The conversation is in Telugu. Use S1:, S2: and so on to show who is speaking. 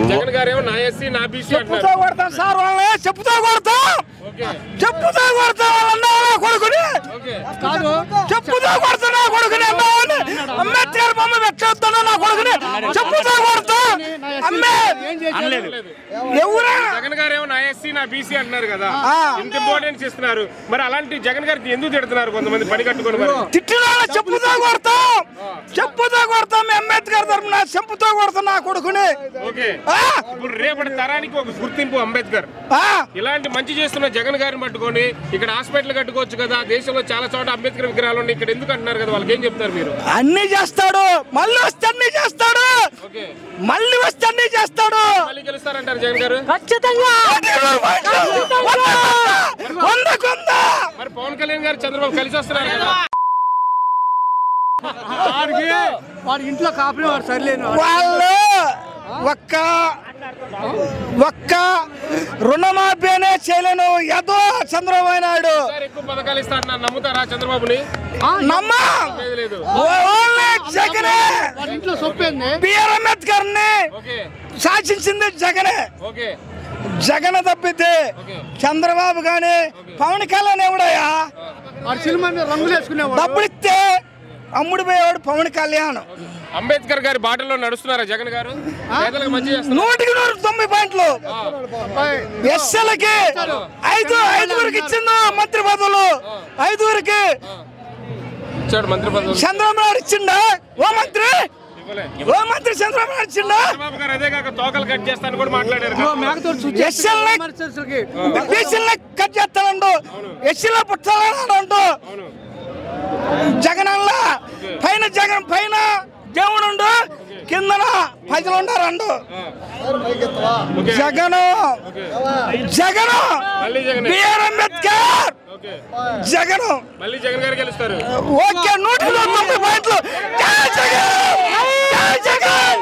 S1: జగన్ గారేమో నా ఎస్సీ నా బీసీ అంటారు.
S2: సార్ వాళ్ళే చెప్పుతా కొడతా కొడుకుని చెప్పుతా కొడతా నా కొడుకుని అంబేద్కర్ బొమ్మ పెట్టేస్తాను నా కొడుకుని చెప్పుతా కొడతా
S1: జగన్ గారేమో నా ఎస్సీ నా బీసీ అంటున్నారు కదా, ఇంత ఇంపార్టెన్స్ ఇస్తున్నారు. మరి అలాంటి జగన్ గారికి ఎందుకు తిడుతున్నారు కొంతమంది పని కట్టుకుని?
S2: తిట్టినా చెప్పుతా కొడతాం అంబేద్కర్ తరఫున చెప్పుతా కొడతా నా కొడుకుని.
S1: ఇప్పుడు రేపటి తరానికి ఒక గుర్తింపు అంబేద్కర్. ఇలాంటి మంచి చేస్తున్న జగన్ గారిని పట్టుకొని ఇక్కడ హాస్పిటల్ కట్టుకోవచ్చు కదా, దేశంలో చాలా చోట అంబేద్కర్ విగ్రహాలు ఉన్నాయి, ఇక్కడ ఎందుకు అంటున్నారు కదా, వాళ్ళకి ఏం చెప్తారు మీరు?
S2: అన్ని చేస్తాడు, మళ్ళీ వస్తే అన్ని చేస్తాడు, మళ్ళీ వస్తే అన్ని చేస్తాడు.
S1: మళ్ళీ గెలుస్తారంటారు జగన్ గారు?
S2: ఖచ్చితంగా.
S1: మరి పవన్ కళ్యాణ్ గారు చంద్రబాబు కలిసి వస్తున్నారు కదా,
S3: వాడి ఇంట్లో కాపురం వాడు సరిలేను.
S2: వాళ్ళు ఒక్క రుణమాఫీనే చేయలేను ఏదో చంద్రబాబు నాయుడు.
S1: ఎక్కువ పథకాలు ఇస్తా నమ్ముతారా చంద్రబాబుని?
S3: ఇంట్లో సొప్పేంది.
S2: బిఆర్ అంబేద్కర్ ని శాసించింది జగనే. జగన్ తప్పితే చంద్రబాబు గాని పవన్ కళ్యాణ్ ఎవడయా?
S3: రంగులు వేసుకునేవాడు.
S2: డబ్బులిస్తే అమ్ముడు పోయేవాడు పవన్ కళ్యాణ్.
S1: అంబేద్కర్ గారి బాటలో నడుస్తున్నారా జగన్ గారు?
S2: 100 పాయింట్లు ఎస్ఎల్కి ఐదుగురికి ఇచ్చింది మంత్రి పదవులు. 5గురికి
S1: మంత్రి పదవులు
S2: చంద్రబాబు నాయుడు ఇచ్చిండా? ఓ మంత్రి చంద్రబాబు నాయుడు ఇచ్చిండా?
S1: అదే కాక తోకలు కట్ చేస్తాను కూడా మాట్లాడారు.
S2: ఎస్ఎల్ని కట్ చేస్తానండు, ఎస్సీలో పుట్టాలంటూ జగన్ అల్లా పైన జగన్ పైన దేవుడు కిందన ప్రజలు ఉండారండు. జగన్ బిఆర్ అంబేద్కర్ జగన్
S1: మళ్ళీ జగన్ గారు గెలుస్తారు.
S2: ఓకే 190 పాయింట్లు. జై జగన్.